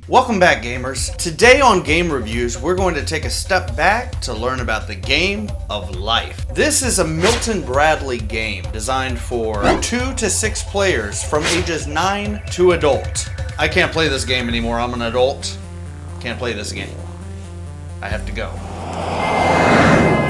Welcome back, gamers. Today on Game Reviews, we're going to take a step back to learn about the game of life. This is a Milton Bradley game designed for 2 to 6 players from ages 9 to adult. I can't play this game anymore. I'm an adult. Can't play this game. I have to go.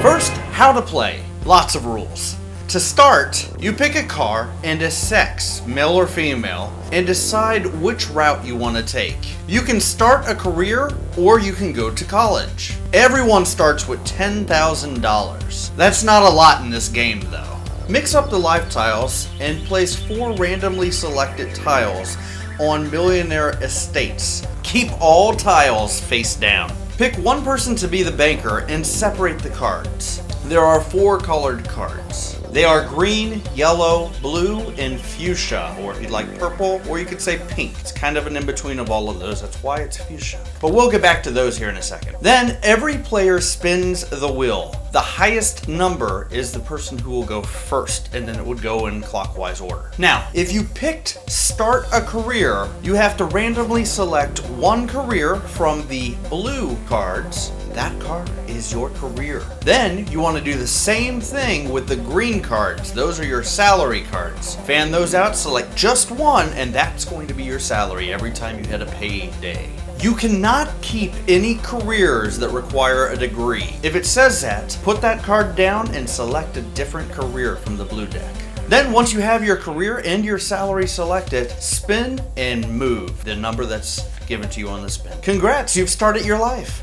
First, how to play. Lots of rules. To start, you pick a car and a sex, male or female, and decide which route you want to take. You can start a career or you can go to college. Everyone starts with $10,000. That's not a lot in this game though. Mix up the life tiles and place 4 randomly selected tiles on millionaire estates. Keep all tiles face down. Pick one person to be the banker and separate the cards. There are 4 colored cards. They are green, yellow, blue, and fuchsia, or if you'd like purple, or you could say pink. It's kind of an in-between of all of those, that's why it's fuchsia. But we'll get back to those here in a second. Then every player spins the wheel. The highest number is the person who will go first, and then it would go in clockwise order. Now, if you picked start a career, you have to randomly select one career from the blue cards. That card is your career. Then you want to do the same thing with the green cards. Those are your salary cards. Fan those out, select just one, and that's going to be your salary every time you hit a payday. You cannot keep any careers that require a degree. If it says that, put that card down and select a different career from the blue deck. Then once you have your career and your salary selected, spin and move the number that's given to you on the spin. Congrats, you've started your life.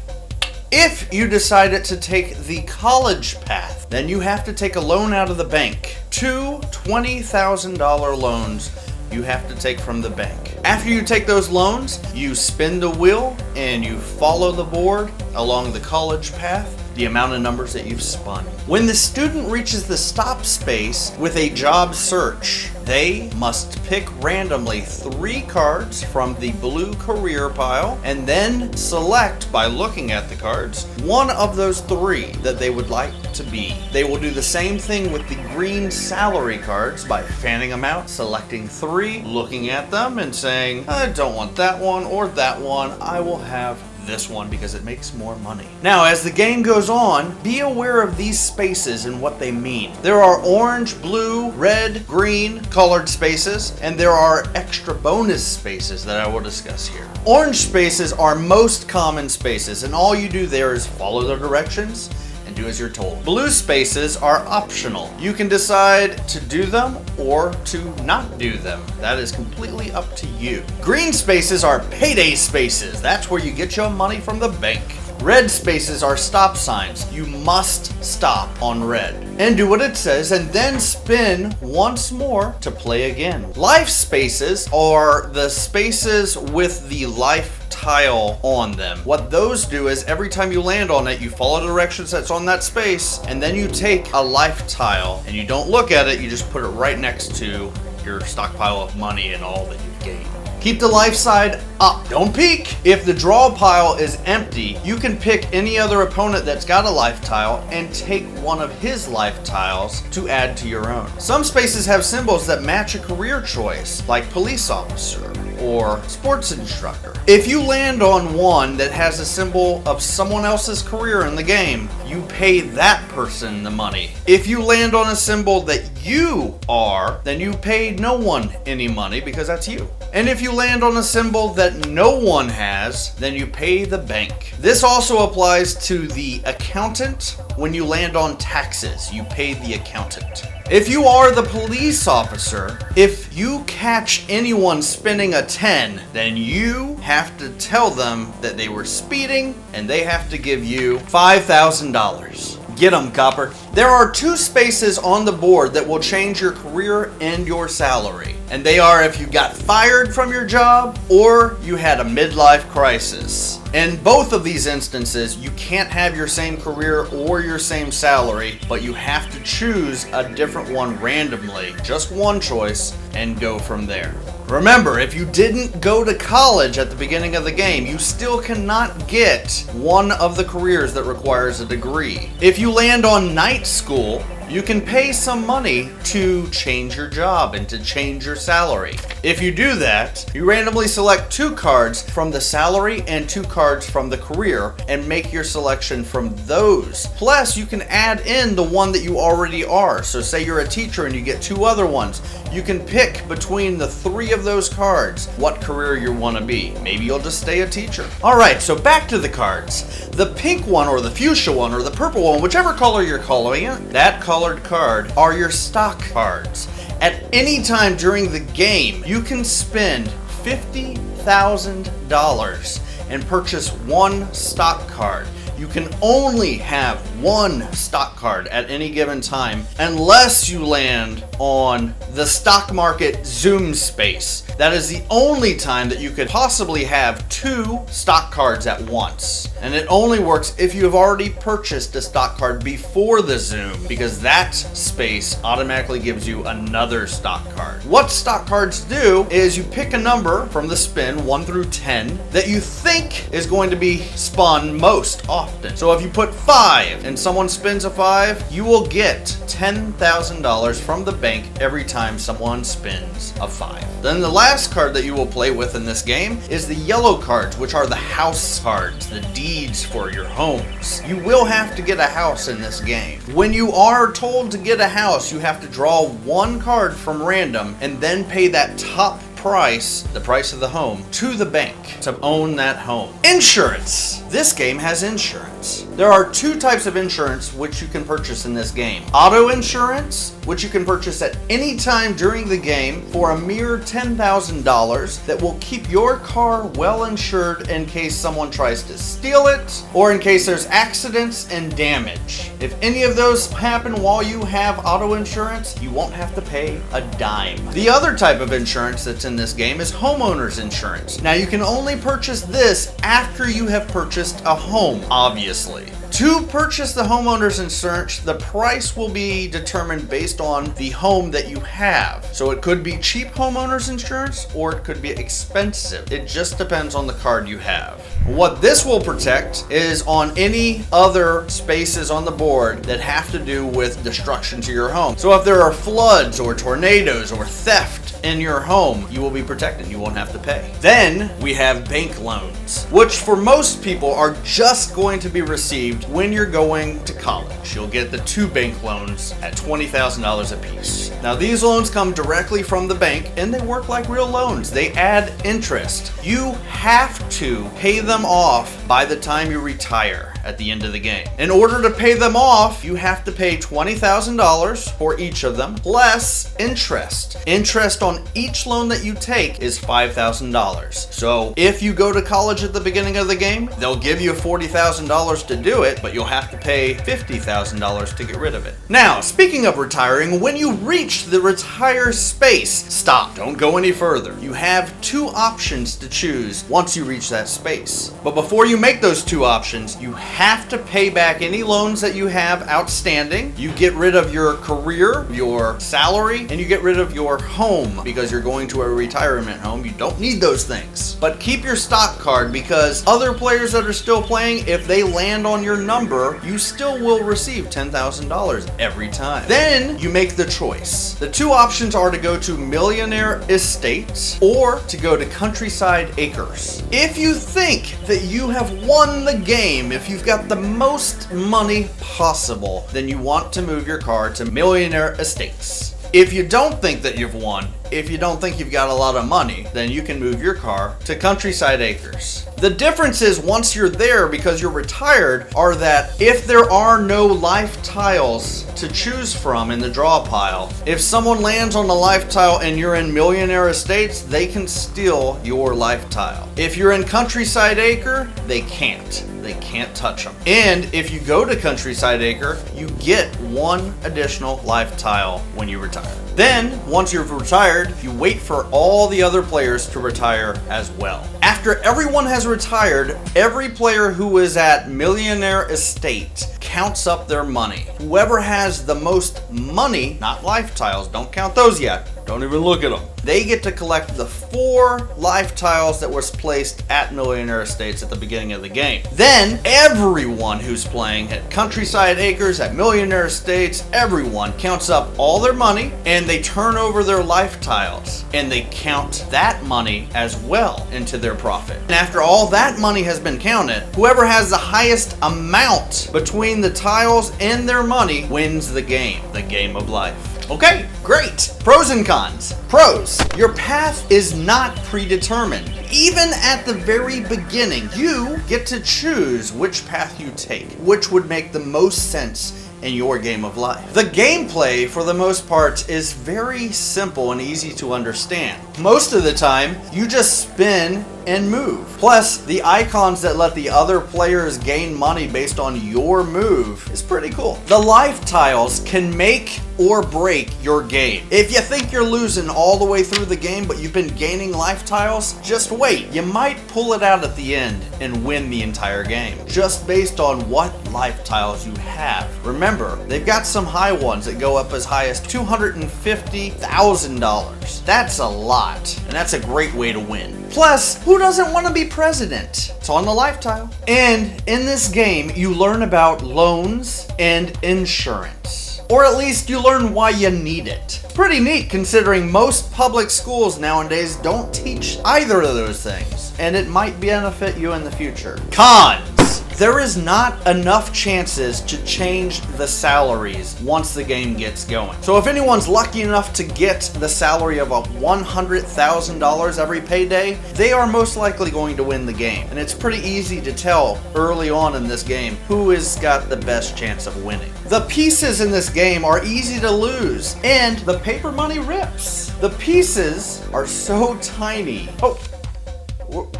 If you decided to take the college path, then you have to take a loan out of the bank. 2 $20,000 loans you have to take from the bank. After you take those loans, you spin the wheel and you follow the board along the college path, the amount of numbers that you've spun. When the student reaches the stop space with a job search, they must pick randomly 3 cards from the blue career pile and then select, by looking at the cards, one of those 3 that they would like to be. They will do the same thing with the green salary cards by fanning them out, selecting 3, looking at them and saying, I don't want that one or that one, I will have this one because it makes more money. Now, as the game goes on, be aware of these spaces and what they mean. There are orange, blue, red, green colored spaces, and there are extra bonus spaces that I will discuss here. Orange spaces are most common spaces, and all you do there is follow the directions and do as you're told. Blue spaces are optional. You can decide to do them or to not do them. That is completely up to you. Green spaces are payday spaces. That's where you get your money from the bank. Red spaces are stop signs. You must stop on red and do what it says and then spin once more to play again. Life spaces are the spaces with the life tile on them. What those do is every time you land on it, you follow the directions that's on that space, and then you take a life tile and you don't look at it, you just put it right next to your stockpile of money and all that you've gained. Keep the life side up. Don't peek. If the draw pile is empty, you can pick any other opponent that's got a life tile and take one of his life tiles to add to your own. Some spaces have symbols that match a career choice, like police officer or sports instructor. If you land on one that has a symbol of someone else's career in the game, you pay that person the money. If you land on a symbol that you are, then you pay no one any money because that's you. And if you land on a symbol that no one has, then you pay the bank. This also applies to the accountant. When you land on taxes, you pay the accountant. If you are the police officer, if you catch anyone spinning a 10, then you have to tell them that they were speeding and they have to give you $5,000. Get 'em, copper. There are 2 spaces on the board that will change your career and your salary. And they are if you got fired from your job or you had a midlife crisis. In both of these instances, you can't have your same career or your same salary, but you have to choose a different one randomly, just one choice, and go from there. Remember, if you didn't go to college at the beginning of the game, you still cannot get one of the careers that requires a degree. If you land on night school, you can pay some money to change your job and to change your salary. If you do that, you randomly select 2 cards from the salary and 2 cards from the career and make your selection from those. Plus, you can add in the one that you already are. So say you're a teacher and you get 2 other ones. You can pick between the 3 of those cards what career you want to be. Maybe you'll just stay a teacher. All right, so back to the cards. The pink one or the fuchsia one or the purple one, whichever color you're calling it, that colored card are your stock cards. At any time during the game, you can spend $50,000 and purchase 1 stock card. You can only have 1 stock card at any given time unless you land on the stock market Zoom space. That is the only time that you could possibly have 2 stock cards at once. And it only works if you have already purchased a stock card before the Zoom, because that space automatically gives you another stock card. What stock cards do is you pick a number from the spin 1 through 10 that you think is going to be spun most often. So if you put 5 and someone spins a 5, you will get $10,000 from the bank every time someone spins a 5. Then the last card that you will play with in this game is the yellow cards, which are the house cards, the deeds for your homes. You will have to get a house in this game. When you are told to get a house, you have to draw 1 card from random and then pay that top price, the price of the home, to the bank to own that home. Insurance. This game has insurance. There are 2 types of insurance which you can purchase in this game. Auto insurance, which you can purchase at any time during the game for a mere $10,000 that will keep your car well insured in case someone tries to steal it or in case there's accidents and damage. If any of those happen while you have auto insurance, you won't have to pay a dime. The other type of insurance that's in this game is homeowner's insurance. Now you can only purchase this after you have purchased a home, obviously. To purchase the homeowner's insurance, the price will be determined based on the home that you have. So it could be cheap homeowner's insurance or it could be expensive. It just depends on the card you have. What this will protect is on any other spaces on the board that have to do with destruction to your home. So if there are floods or tornadoes or theft in your home, you will be protected. You won't have to pay. Then we have bank loans, which for most people are just going to be received when you're going to college. You'll get the 2 bank loans at $20,000 a piece. Now these loans come directly from the bank and they work like real loans. They add interest. You have to pay them off by the time you retire at the end of the game. In order to pay them off, you have to pay $20,000 for each of them, plus interest. Interest on each loan that you take is $5,000. So if you go to college at the beginning of the game, they'll give you $40,000 to do it, but you'll have to pay $50,000 to get rid of it. Now, speaking of retiring, when you reach the retire space, stop. Don't go any further. You have 2 options to choose once you reach that space. But before you make those 2 options, you have to pay back any loans that you have outstanding. You get rid of your career, your salary, and you get rid of your home because you're going to a retirement home. You don't need those things. But keep your stock card because other players that are still playing, if they land on your number, you still will receive $10,000 every time. Then you make the choice. The 2 options are to go to Millionaire Estates or to go to Countryside Acres. If you think that you have won the game, if you've got the most money possible, then you want to move your car to Millionaire Estates. If you don't think that you've won, if you don't think you've got a lot of money, then you can move your car to Countryside Acres. The difference is once you're there, because you're retired, are that if there are no life tiles to choose from in the draw pile, if someone lands on the life tile and you're in Millionaire Estates, they can steal your life tile. If you're in Countryside Acre, they can't. They can't touch them. And if you go to Countryside Acre, you get 1 additional life tile when you retire. Then, once you've retired, you wait for all the other players to retire as well. After everyone has retired, every player who is at Millionaire Estate counts up their money. Whoever has the most money, not life tiles, don't count those yet. Don't even look at them. they get to collect the 4 life tiles that was placed at Millionaire Estates at the beginning of the game. Then everyone who's playing at Countryside Acres, at Millionaire Estates, everyone counts up all their money and they turn over their life tiles and they count that money as well into their profit. And after all that money has been counted, whoever has the highest amount between the tiles and their money wins the game of life. Okay, great. Pros and cons. Pros, your path is not predetermined. Even at the very beginning, you get to choose which path you take, which would make the most sense in your game of life. The gameplay, for the most part, is very simple and easy to understand. Most of the time, you just spin and move. Plus, the icons that let the other players gain money based on your move is pretty cool. The life tiles can make or break your game. If you think you're losing all the way through the game, but you've been gaining life tiles, just wait. You might pull it out at the end and win the entire game, just based on what life tiles you have. Remember, they've got some high ones that go up as high as $250,000. That's a lot, and that's a great way to win. Plus, who doesn't want to be president? It's on the life tile. And in this game, you learn about loans and insurance. Or at least you learn why you need it. Pretty neat considering most public schools nowadays don't teach either of those things. And it might benefit you in the future. Cons. There is not enough chances to change the salaries once the game gets going. So if anyone's lucky enough to get the salary of $100,000 every payday, they are most likely going to win the game. And it's pretty easy to tell early on in this game who has got the best chance of winning. The pieces in this game are easy to lose, and the paper money rips. The pieces are so tiny. Oh,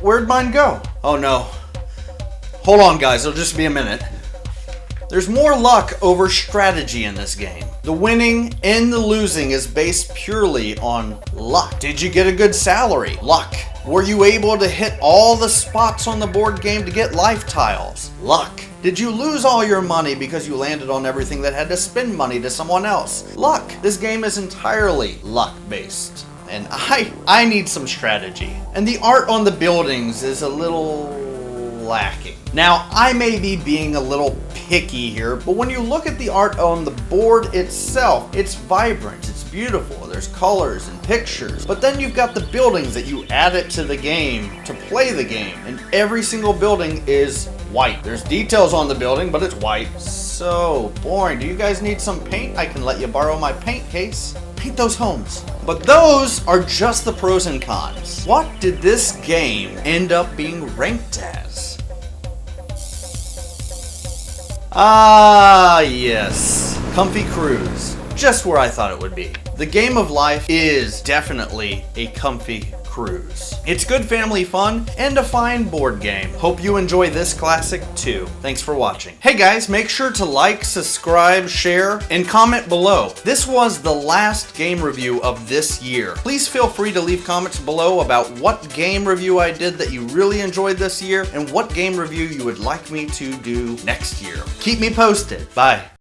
where'd mine go? Oh no. Hold on guys, it'll just be a minute. There's more luck over strategy in this game. The winning and the losing is based purely on luck. Did you get a good salary? Luck. Were you able to hit all the spots on the board game to get life tiles? Luck. Did you lose all your money because you landed on everything that had to spend money to someone else? Luck. This game is entirely luck based. And I need some strategy. And the art on the buildings is a little lacking. Now, I may be being a little picky here, but when you look at the art on the board itself, it's vibrant, it's beautiful, there's colors and pictures, but then you've got the buildings that you add it to the game to play the game, and every single building is white. There's details on the building, but it's white. So boring. Do you guys need some paint? I can let you borrow my paint case. Paint those homes. But those are just the pros and cons. What did this game end up being ranked as? Ah, yes. Comfy Cruise. Just where I thought it would be. The game of life is definitely a comfy cruise. It's good family fun and a fine board game. Hope you enjoy this classic too. Thanks for watching. Hey guys, make sure to like, subscribe, share, and comment below. This was the last game review of this year. Please feel free to leave comments below about what game review I did that you really enjoyed this year and what game review you would like me to do next year. Keep me posted. Bye.